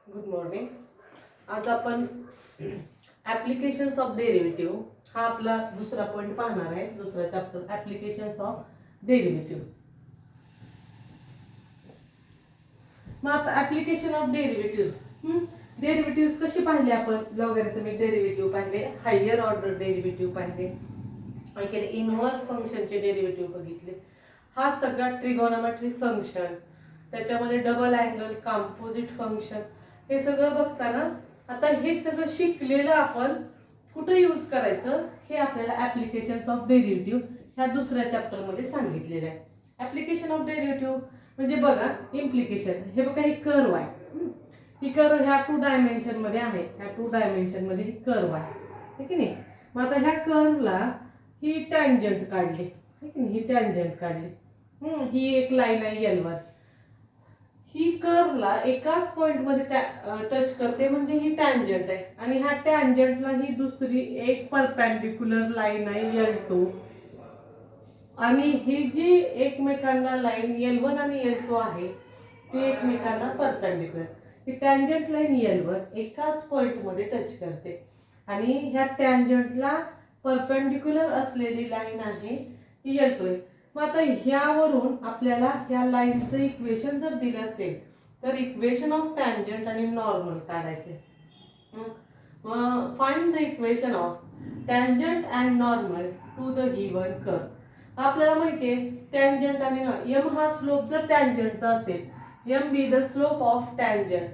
Good morning. आज आपण applications of derivative हा आपला दुसरा पॉईंट पाहणार आहे. दुसरा चॅप्टर ॲप्लिकेशन्स ऑफ डेरिव्हेटिव्ह. मग आता ॲप्लिकेशन ऑफ डेरिव्हेटिव्ह डेरिव्हेटिव्ह कशी पाहिले आपण? लॉगॅरिथमिक डेरिव्हेटिव्ह पाहिले, हायर ऑर्डर डेरिव्हेटिव्ह पाहिले, आणखी इनव्हर्स फंक्शनचे डेरिव्हेटिव्ह बघितले. हा सगळा ट्रिगोनोमेट्रिक फंक्शन, त्याच्यामध्ये डबल अँगल, कंपोजिट फंक्शन, हे सगळं बघताना आता हे सगळं शिकलेलं आपण कुठं यूज करायचं हे आपल्याला ॲप्लिकेशन्स ऑफ डेरिव्हेटिव्ह ह्या दुसऱ्या चॅप्टरमध्ये सांगितलेलं आहे. ॲप्लिकेशन ऑफ डेरिव्हेटिव्ह म्हणजे बघा इम्प्लिकेशन. हे बघा ही कर्व आहे. ही कर्व ह्या 2 डायमेन्शनमध्ये आहे. ह्या 2 डायमेन्शनमध्ये ही कर्व आहे, ठीक आहे. मग आता ह्या कर्वला ही टँजंट काढली, ठीक आहे. ही टँजंट काढली. ही एक लाईन आहे L1. ही कर्वला एकाच पॉइंट मध्ये टच करते म्हणजे ही टँजंट आहे. आणि ह्या टँजंटला ही दुसरी एक परपेंडिक्युलर लाईन आहे L2. आणि ही जी एकमेकांना लाईन L1 आणि L2 आहे ती एकमेकांना परपेंडिक्युलर. ही टँजंट लाईन L1 एकाच पॉइंट मध्ये टच करते आणि ह्या टँजंटला परपेंडिक्युलर असलेली लाईन आहे ही L2 आहे. मग आता ह्यावरून आपल्याला ह्या लाईनचं इक्वेशन जर दिलं असेल तर इक्वेशन ऑफ टँजंट आणि नॉर्मल काढायचे. Find the equation of tangent and normal to the given curve. आपल्याला माहिती आहे टँजंट आणि m हा स्लोप जर टँजंटचा असेल, m be the slope of tangent,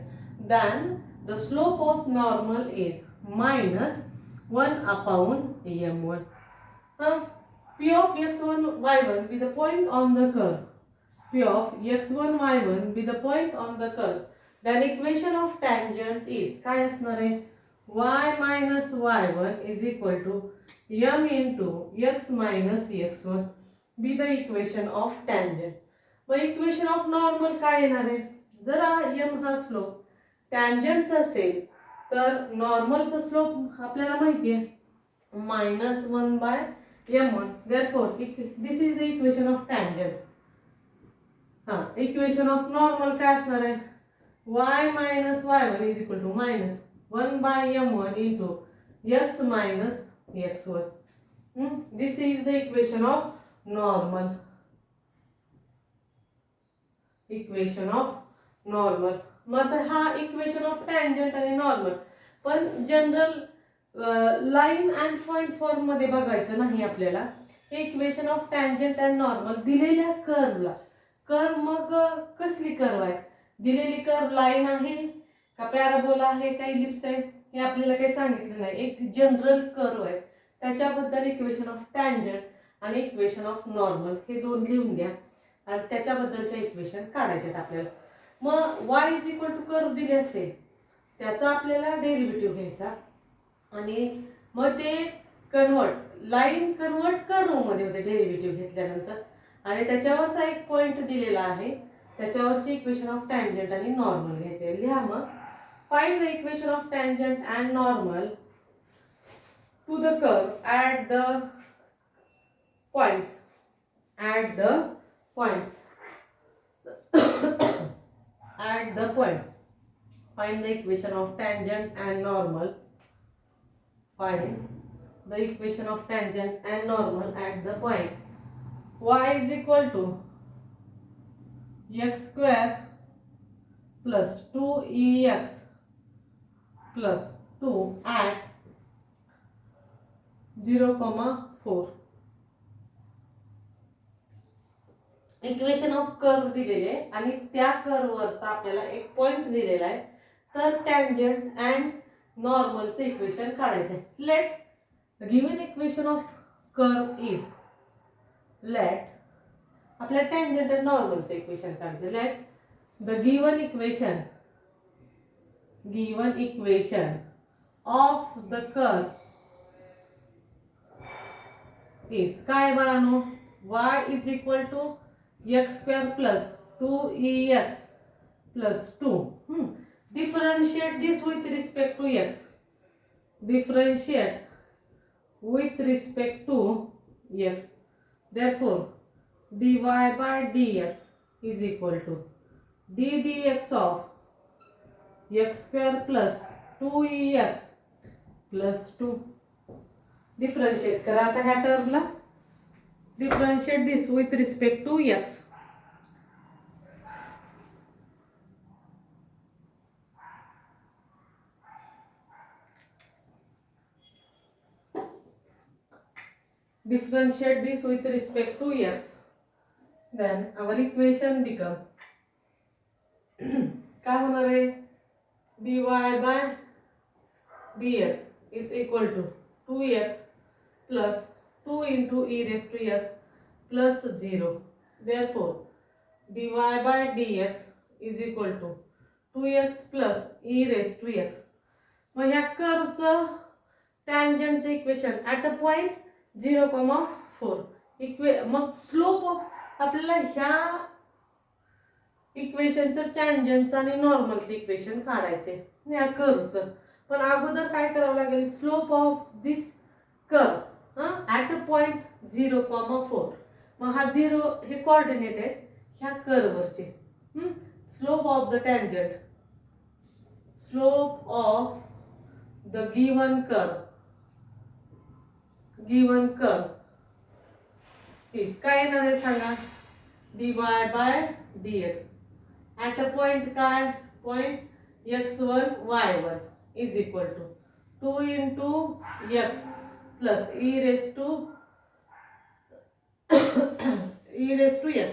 then the slope of normal is minus 1 upon m1. P of x1 y1 be the point on the curve. P of x1 y1 be the point on the curve. Then equation of tangent is काय असणार आहे? y minus y1 is equal to m into x minus x1 be the equation of tangent. मग equation of normal काय येणार आहे? जर m हा slope टँजंटचा असेल तर नॉर्मलचा स्लोप आपल्याला माहिती आहे -1/m1. therefore this is the equation of tangent. Equation of normal काय असणार आहे? y minus y1 is equal to -1/m1 into x minus x1. This is the equation of normal. Equation of normal. मग हा equation of tangent आणि normal. पण general line and point form मध्ये बघायचं नाही आपल्याला. हे equation of tangent and normal दिलेल्या कर्वला. कर्व मग कसली कर्व आहे? दिलेली कर्व लाईन आहे का पॅराबोला आहे का इलिप्स आहे हे आपल्याला काही सांगितलं नाही. एक जनरल कर्व आहे त्याच्याबद्दल इक्वेशन ऑफ टँजंट आणि इक्वेशन ऑफ नॉर्मल हे दोन लिहून घ्या आणि त्याच्याबद्दलच्या इक्वेशन काढायचे आपल्याला. मग y is equal to curve दिले असेल त्याचा आपल्याला डेरिव्हेटिव्ह घ्यायचा आणि मग ते लाईन कन्वर्ट कर्व मध्ये होते डेरिव्हेटिव्ह घेतल्यानंतर. आणि त्याच्यावरचा एक पॉइंट दिलेला आहे त्याच्यावरची इक्वेशन ऑफ टँजंट आणि नॉर्मल घ्यायचे. लिहा मग find the equation of tangent and normal to the curve at the points. At the points. Find the equation of tangent and normal. Find the equation of tangent and normal at the point. Y is equal to x square plus 2ex plus 2 at 0,4. Equation of curve दिलेले आहे आणि त्या कर्ववरचा आपल्याला एक point दिलेला आहे. तर tangent and नॉर्मलचं इक्वेशन काढायचं आहे. Let given equation of curve is. Let आपल्याला टँजंट अँड नॉर्मलचं इक्वेशन काढायचं. Let the given equation of the curve is काय बाळांनो? y इज इक्वल टू x square plus 2ex plus 2. Differentiate this with respect to x. Differentiate with respect to x. Therefore, dy by dx is equal to d dx of x square plus 2ex plus 2. Differentiate करा आता ह्या टर्मला. Differentiate this with respect to x. Differentiate this with respect to x. Then our equation become काय होणार आहे dy by dx is equal to 2x plus 2 into e raised to x plus 0. Therefore dy by dx is equal to 2x plus e raised to x. मग ह्या कर्वचं टँजंटचं equation at a point 0,4 मग slope of आपल्याला ह्या इक्वेशनचं टँजंटचं आणि नॉर्मलचं equation काढायचे या कर्वचं. पण अगोदर काय करावं लागेल slope of this curve at a point 0,4. मग हा 0 हे कोऑर्डिनेट आहेत ह्या कर्ववरचे. Slope of the tangent, slope of the given curve is काय येणार आहे सांगा dy by dx at a point काय point x1 y1 is equal to 2 into x plus e raised to x.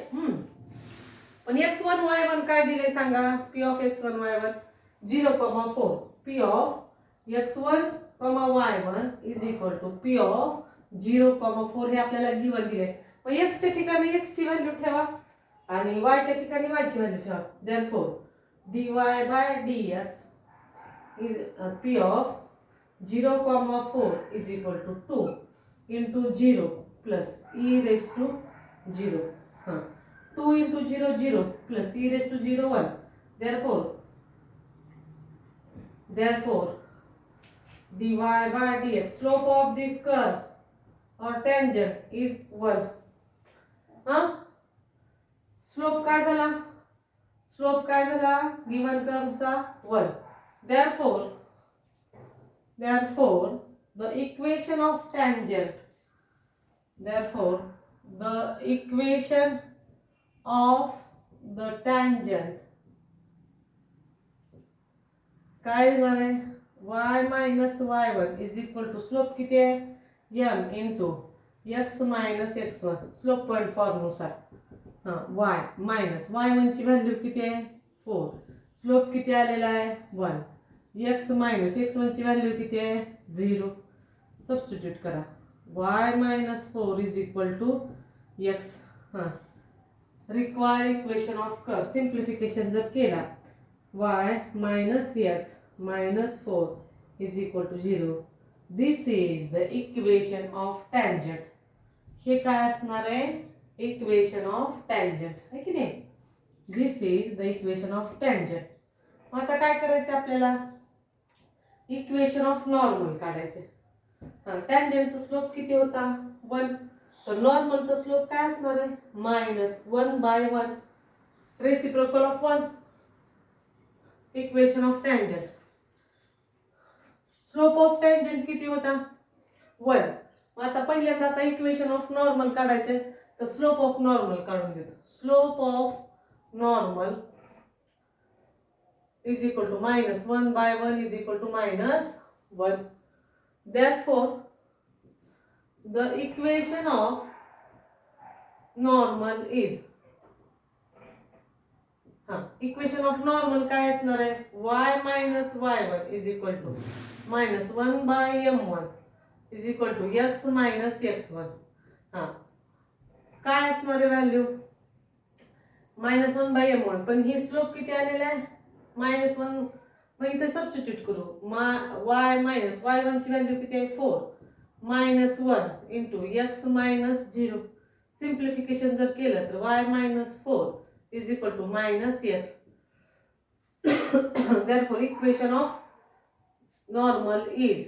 पण x1 y1 काय दिले सांगा p of x1 y1 0,4. p of x1 y1 is equal to p of 0,4 हे आपल्याला given दिले. मग x च्या ठिकाणी x ची व्हॅल्यू ठेवा आणि y च्या ठिकाणी y ची व्हॅल्यू ठेवा. Therefore dy by dx is p of 0,4 is equal to 2 into 0 plus e raised to 0. 2 into 0 0 plus e raised to 0 1. Therefore dy by dx slope of this curve or tangent is 1. Slope काय झाला given कर्वचा 1. Therefore the equation of tangent काय येणार आहे y minus y1 is equal to slope किती आहे m into x minus x1 slope point फॉर्मनुसार y minus y1 ची value किती आहे 4. स्लोप किती आलेला आहे 1. x मायनस x1 ची व्हॅल्यू किती आहे 0. सबस्टिट्यूट करा y minus 4 is equal to x. Require equation of curve सिंप्लिफिकेशन जर केला y minus x minus 4 is equal to 0. This is the equation of tangent. हे काय असणार आहे इक्वेशन ऑफ टँजंट आहे की नाही. This is the equation of tangent. मग आता काय करायचं आपल्याला इक्वेशन ऑफ नॉर्मल काढायचे. टँजंटचा स्लोप किती होता 1. तर नॉर्मलचा स्लोप काय असणार आहे -1/1 reciprocal of 1. Equation of tangent slope of tangent किती होता 1. मग आता पहिल्यांदा आता इक्वेशन ऑफ नॉर्मल काढायचे तर स्लोप ऑफ नॉर्मल काढून देतो. Slope of normal is equal to -1/1 is equal to -1. Therefore the equation of normal is equation of normal काय असणार आहे y minus y1 is equal to -1/m1 is equal to x minus x1. काय असणार आहे value -1/m1. पण ही slope किती आलेला आहे -1. मग इथे सबस्टिट्यूट करू y minus y1 ची व्हॅल्यू किती आहे 4. -1 into x minus 0. सिंप्लिफिकेशन जर केलं तर y minus 4 is equal to -x. Therefore equation of normal is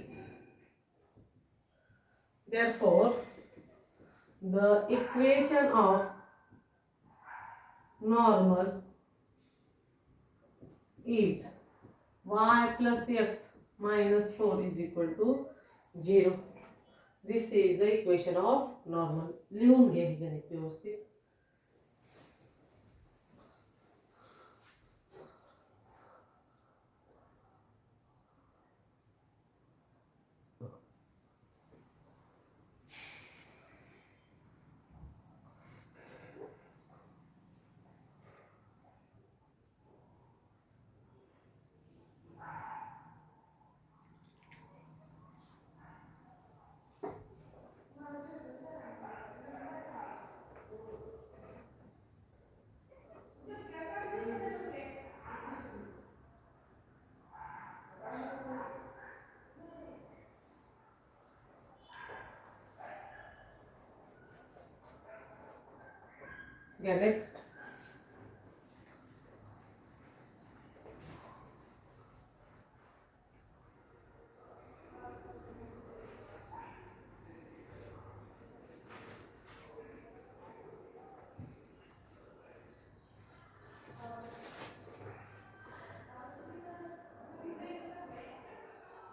the equation of normal is y plus x minus 4 is equal to 0. This is the equation of normal. लिहून घे हे गणित व्यवस्थित. Yeah, next.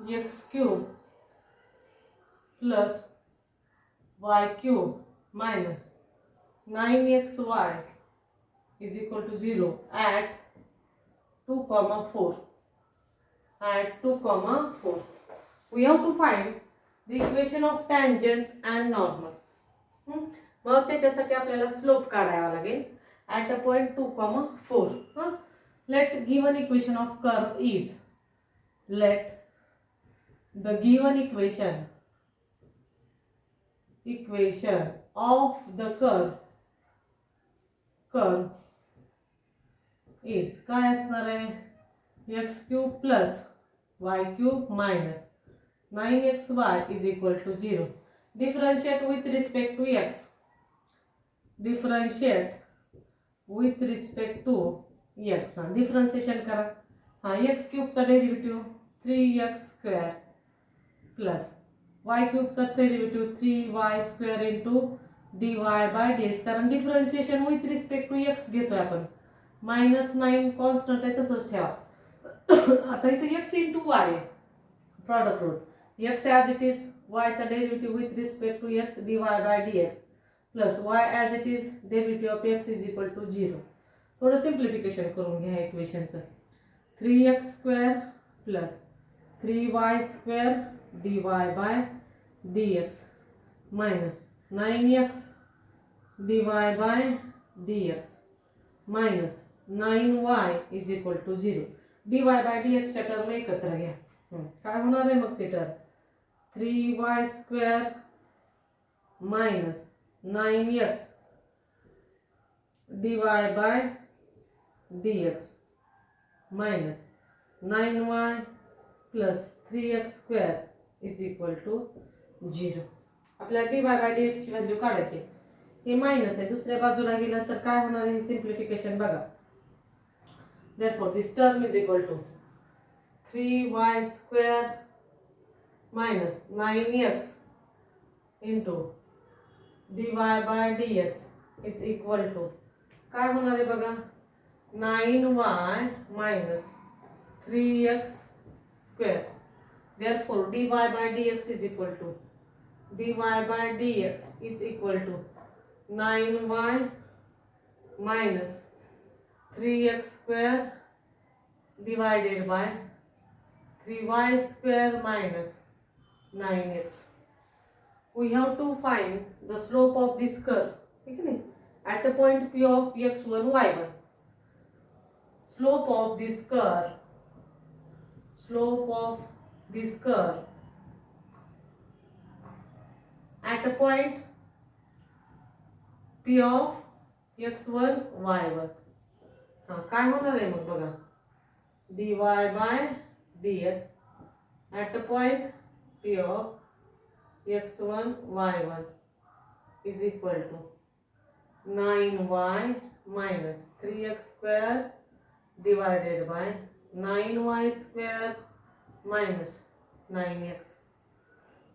X cube plus y cube minus 9xy is equal to 0 at 2 comma 4. At 2 comma 4. We have to find the equation of tangent and normal. मग त्याच्यासाठी आपल्याला slope काढावा लागेल at a point 2 comma 4. Let given equation of curve is, let the given equation of the curve is काय असणार आहे x cube plus y cube minus 9xy is equal to 0. Differentiate with respect to x. Differentiate with respect to x. Differentiation करा. x cube चा derivative 3x square plus y cube चा derivative 3y square into dy by dx. कारण differentiation with respect to x घेतोय आपण. -9 constant आहे तसंच ठेवा. आता इथे x into y product root. x as it is, y चा derivative with respect to x dy by dx plus y as it is derivative of x is equal to 0. थोडं simplification करून घ्या इक्वेशनचं. 3x square plus 3y square dy by dx minus 9x dy by dx minus 9y is equal to 0. dy by dx च्या term एकत्र घ्या. काय होणार आहे मग ते term 3y square minus 9x dy by dx minus 9y plus 3x square is equal to 0. आपल्याला dy by dx ची व्हॅल्यू काढायची. हे मायनस आहे, दुसऱ्या बाजूला गेलं तर काय होणार आहे हे सिम्प्लिफिकेशन बघा. Therefore this term is equal to 3y square minus 9x into dy by dx is equal to काय होणार आहे बघा 9y minus 3x square. Therefore dy by dx is equal to dy by dx is equal to 9y minus 3x square divided by 3y square minus 9x. We have to find the slope of this curve. Okay? At a point P of x1, y1. Slope of this curve at a point P of x1, y1. काय होणार आहे मग बघा dy by dx at a point P of x1, y1 is equal to 9y minus 3x square divided by 9y square minus 9x.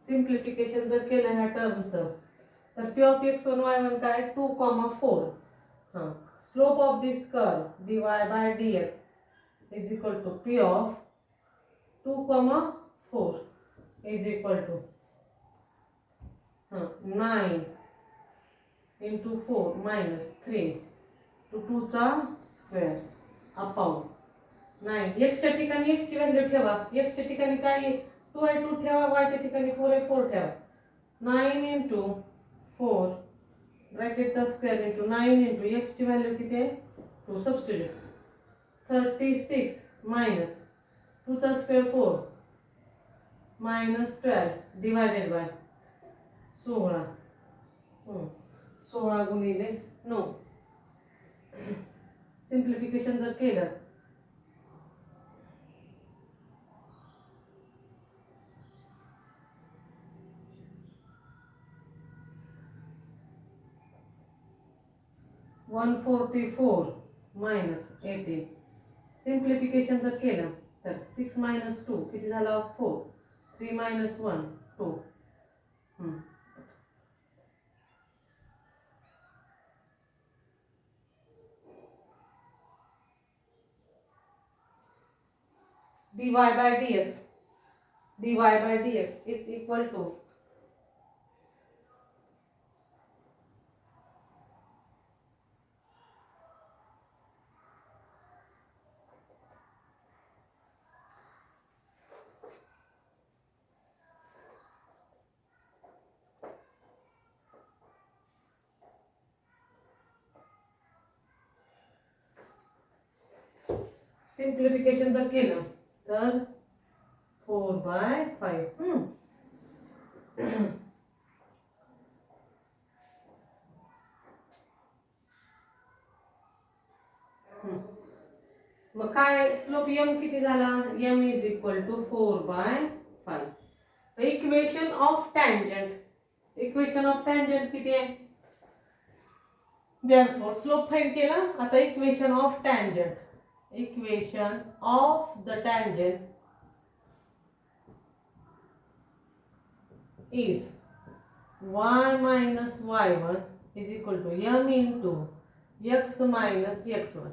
Simplification जर केलं ह्या टर्मचं तर P of x1, y1 काय 2, 4. Slope of this curve dy by dx is equal to P of 2,4 is equal to 9 into 4 minus 3 to 2 चा square upon 9. x च्या ठिकाणी x ची value ठेवा. x च्या ठिकाणी काय आहे 2 ठेवा, y च्या ठिकाणी 4 ठेवा. 9 into 4 ब्रॅकेटचा स्क्वेअर into 9 into x ची व्हॅल्यू किती आहे 2. सबस्टिट्यूट 36 minus 2 चा स्क्वेअर 4 minus 12 डिवायडेड बाय 16. 16 गुणिले 9. सिम्प्लिफिकेशन जर केलं 144 minus 18. सिम्प्लिफिकेशन जर केलं तर 6 minus 2 किती झाला 4. 3 minus 1 2. dy by dx is equal to simplification जर केलं तर 4/5. मग काय स्लोप m किती झाला m is equal to 4/5. Equation of tangent किती आहे देअरफॉर स्लोप फाइंड केला. आता equation of the tangent is y minus y1 is equal to m into x minus x1.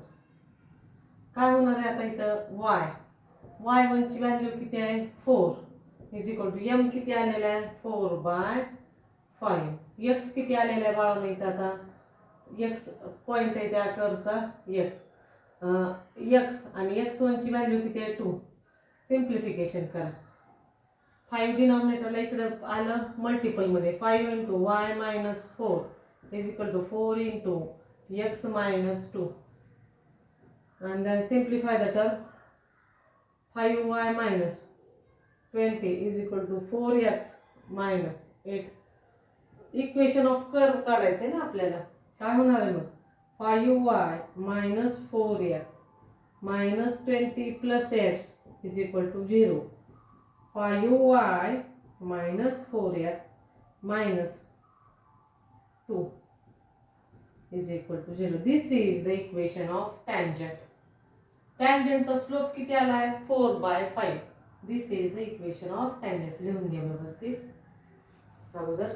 काय होणार आहे आता इथं y1 ची व्हॅल्यू किती आहे 4 इज इक्वल टू m किती आलेला आहे 4/5. x किती आलेला आहे बाळांनो इथं आता x पॉइंट आहे त्या कर्वचा x आणि x1 ची व्हॅल्यू किती आहे 2. सिम्प्लिफिकेशन करा. 5 डिनॉमिनेटरला इकडे आलं मल्टिपल मध्ये 5 into y minus 4 is equal to 4 into x minus 2 and then simplify the term. 5y minus 20 is equal to 4x minus 8. Equation of curve काढायचं आहे ना आपल्याला. काय होणार आहे मग 5y minus 4x minus 20 plus 8 is equal to 0. 5y minus 4x minus 2 is equal to 0. This is the equation of tangent. Tangentचा slope किती आला आहे 4/5. This is the equation of tangent. लिहून घ्या व्यवस्थित अगोदर.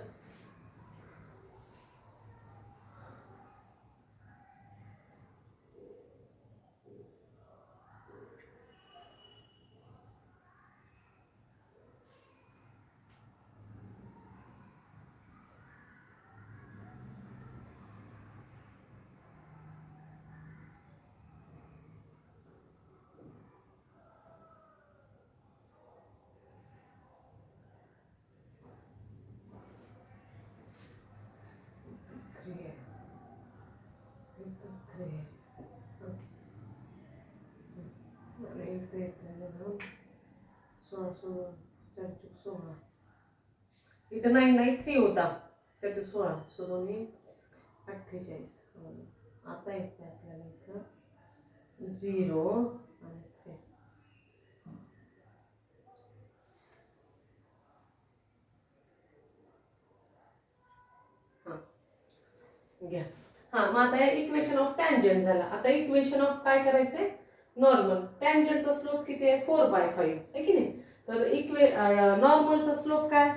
इथं 9 नाही 3 होता 416 सो दोन्ही 48. आता येते आपल्याला इथं 0 आणि 3. घ्या. मग आता इक्वेशन ऑफ टँजंट झाला. आता इक्वेशन ऑफ काय करायचंय नॉर्मल. टँजंटचा स्लोप किती आहे 4/5 आहे की नाही. तर नॉर्मलचा स्लोप काय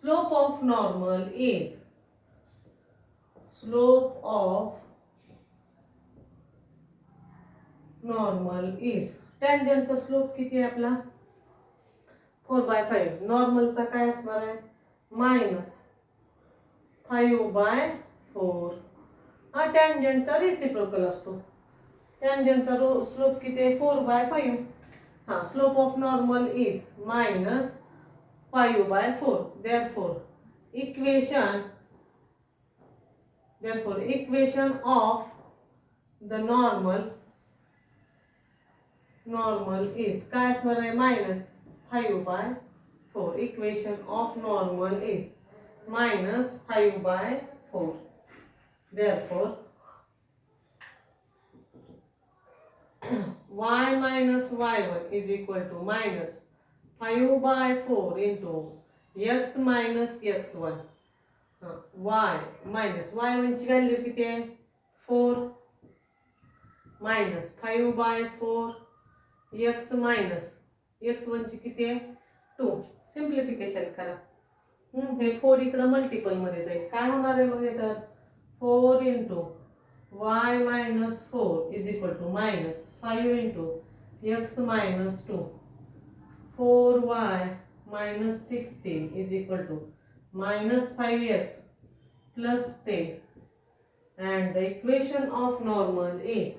स्लोप ऑफ नॉर्मल इज टँजंटचा स्लोप किती आहे आपला 4/5 नॉर्मलचा काय असणार आहे मायनस 5/4 हा टँजंटचा रेसिप्रोकल असतो टँजंटचा स्लोप किती आहे 4/5 हा slope of normal is minus 5/4 therefore equation of the normal is काय असणार आहे minus 5/4 equation of normal is minus 5/4 therefore y minus y1 is equal to minus 5/4 into x minus x1 y minus y1 ची value किती आहे 4 minus 5/4 x minus x1 ची किती आहे 2 simplification करा हे 4 इकडे मल्टिपल मध्ये जाईल काय होणार आहे मग तर 4 into y minus 4 is equal to minus 5 into x minus 2 4y minus 16 is equal to minus 5x plus 10 and the equation of normal is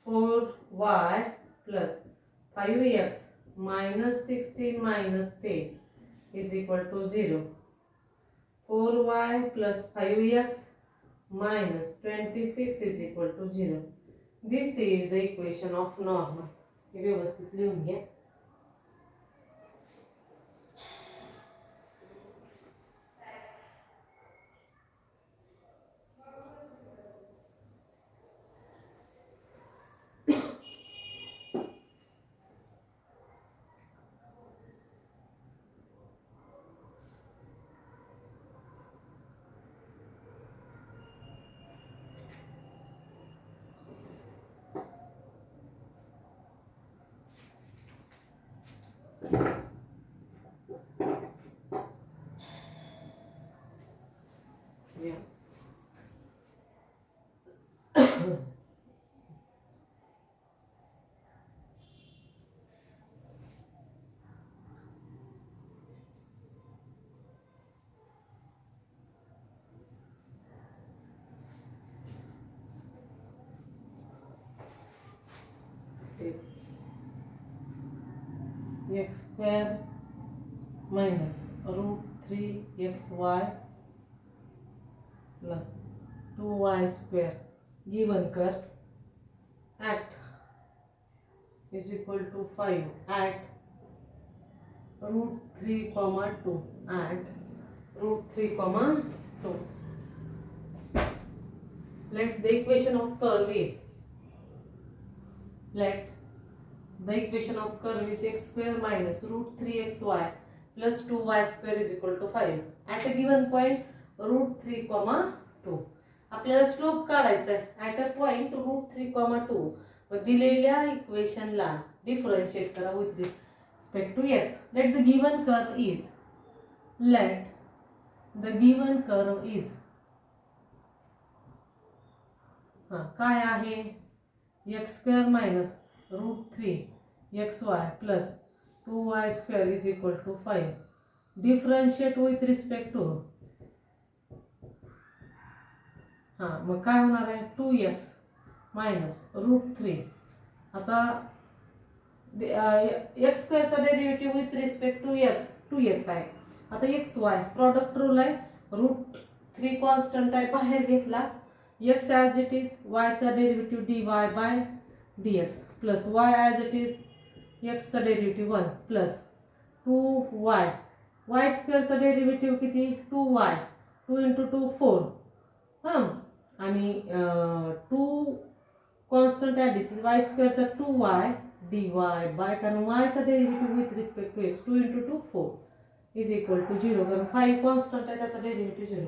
4y plus 5x minus 16 minus 10 is equal to 0. 4y plus 5x minus 26 is equal to 0. This is the equation of normal. हे व्यवस्थित लिहून घ्या. Yeah. X square minus root 3xy plus 2y square given कर at is equal to 5 at root 3 comma 2 at root 3 comma 2. Let the equation of curve is x square minus root 3xy plus 2y square is equal to 5 at a given point root 3 comma 2. आपल्याला slope काढायचा आहे at a point root 3 comma 2 व दिलेल्या इक्वेशनला differentiate करा with respect to x. Let the given curve is काय आहे x square minus root 3xy plus 2y square is equal to 5. Differentiate with respect to मग काय होणार आहे 2x minus root 3 आता x स्क्वेअरचा derivative with respect to x 2x आहे आता xy प्रॉडक्ट रूल आहे रूट 3 कॉन्स्टंट आहे बाहेर घेतला x as it is y चा derivative dy by dx plus y as it is x चा डेरिव्हेटिव्ह 1 प्लस 2y y स्क्वेअरचा डेरिव्हेटिव्ह किती 2y 2 into 2 4 आणि 2 कॉन्स्टंट ॲडिशन y स्क्वेअरचा 2y dy बाय कारण y चा derivative with respect to x 2 into 2 4 is equal to 0 कारण 5 constant आहे त्याचा डेरिव्हेटिव्ह 0.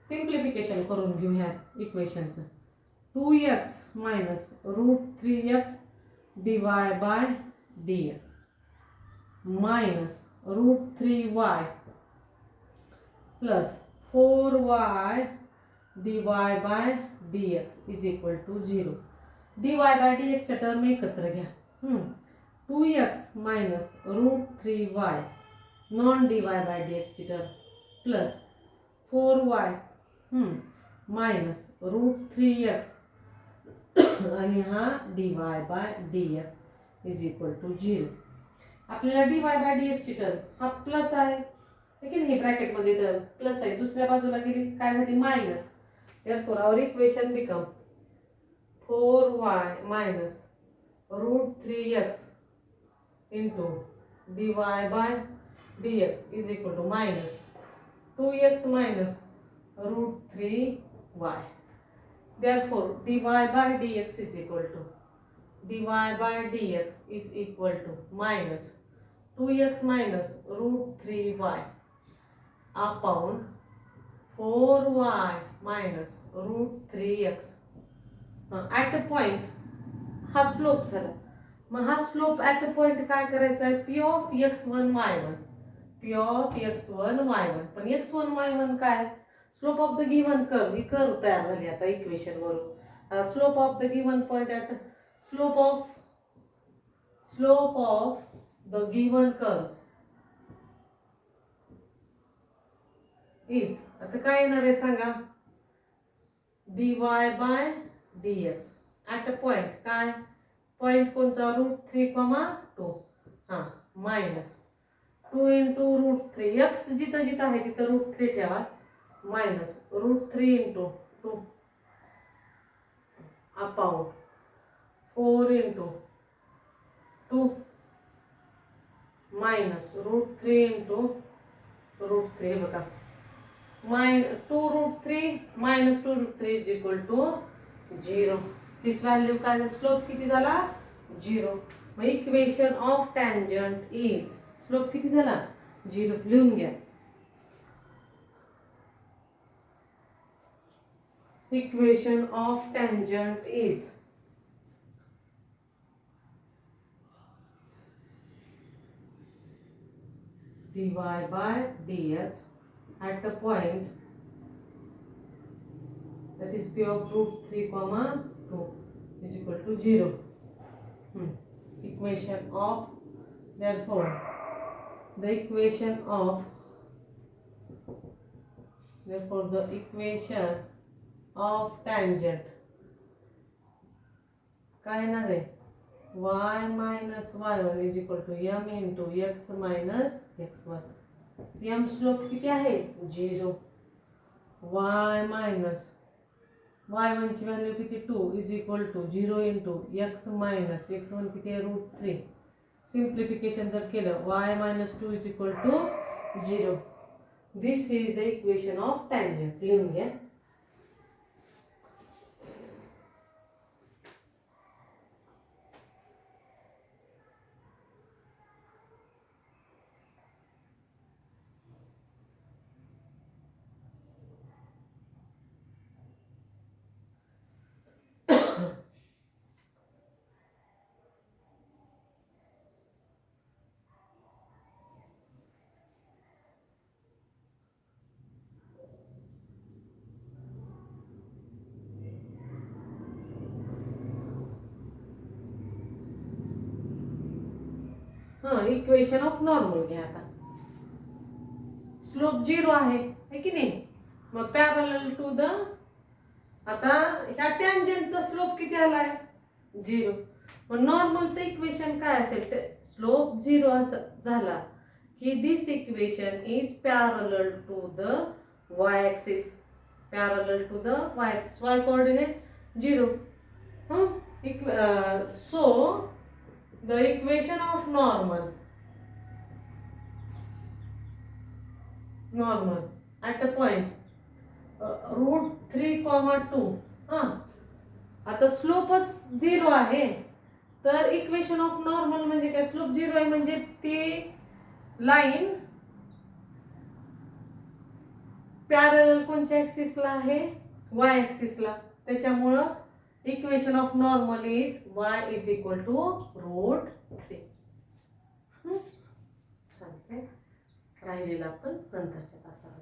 सिम्प्लिफिकेशन करून घेऊ ह्या इक्वेशनचं 2x minus root 3x dy by dx minus root 3y plus 4y dy by dx is equal to 0. dy by dx च्या term एकत्र घ्या 2x minus root 3y non dy by dx ची term plus 4y minus root 3x आणि हा dy by dx is equal to 0. आपल्याला dy by dx ची term हा plus आहे ठीक आहे, हे ब्रॅकेट मध्ये तर प्लस आहे, दुसऱ्या बाजूला गेली काय झाली minus. therefore our equation become 4y minus root 3x into dy by dx is equal to minus 2x minus root 3y. Therefore dy by dx is equal to minus 2x minus root 3y upon 4y minus root 3x. At a point हा slope झाला, मग हा slope at a point काय करायचा आहे, p of x1 y1 पण x1 y1 काय slope of the given curve, ही कर्व तयार झाली आता इक्वेशन वरून. Slope of the given point at slope of the given curve is, आता काय येणार आहे सांगा, dy by dx at a point, काय पॉइंट कोणचा root 3,2 minus 2 into root 3, x जिथं जिथं आहे तिथं रूट 3 ठेवा, minus root 3 into 2 upon 4 into 2 minus root 3 into root 3. बघा 2 root 3 minus 2 root 3 is equal to 0. This value काय, स्लोप किती झाला 0. मग equation of tangent is, slope किती झाला 0, लिहून घ्या. Equation of tangent is dy by dx at the point that is p of root 3,2 is equal to 0. Equation of, therefore the equation of tangent काय येणार आहे, y minus y1 is equal to m into x minus x1. m slope किती आहे 0, y minus y1 ची value किती 2 is equal to 0 into x minus x1 किती आहे root 3. Simplification जर केलं y minus 2 is equal to 0. This is the equation of tangent, लिहून घ्या. इक्वेशन ऑफ नॉर्मल घ्या. आता स्लोप 0 आहे की नाही, मग पॅरलल टू द, आता ह्या टँजंटचा स्लोप किती आलाय 0. मग नॉर्मलचं इक्वेशन काय असेल, स्लोप 0 असं झाला की this equation is parallel to the y axis, y coordinate 0. So the equation of normal at a point root 3,2. आता स्लोपच 0 आहे, तर इक्वेशन ऑफ नॉर्मल म्हणजे काय, स्लोप 0 आहे म्हणजे ती लाईन पॅरलल कोणत्या ॲक्सिसला आहे, y ॲक्सिसला. त्याच्यामुळं equation of normal is y is equal to root 3. राहिलेला आपण नंतरच्या तासाला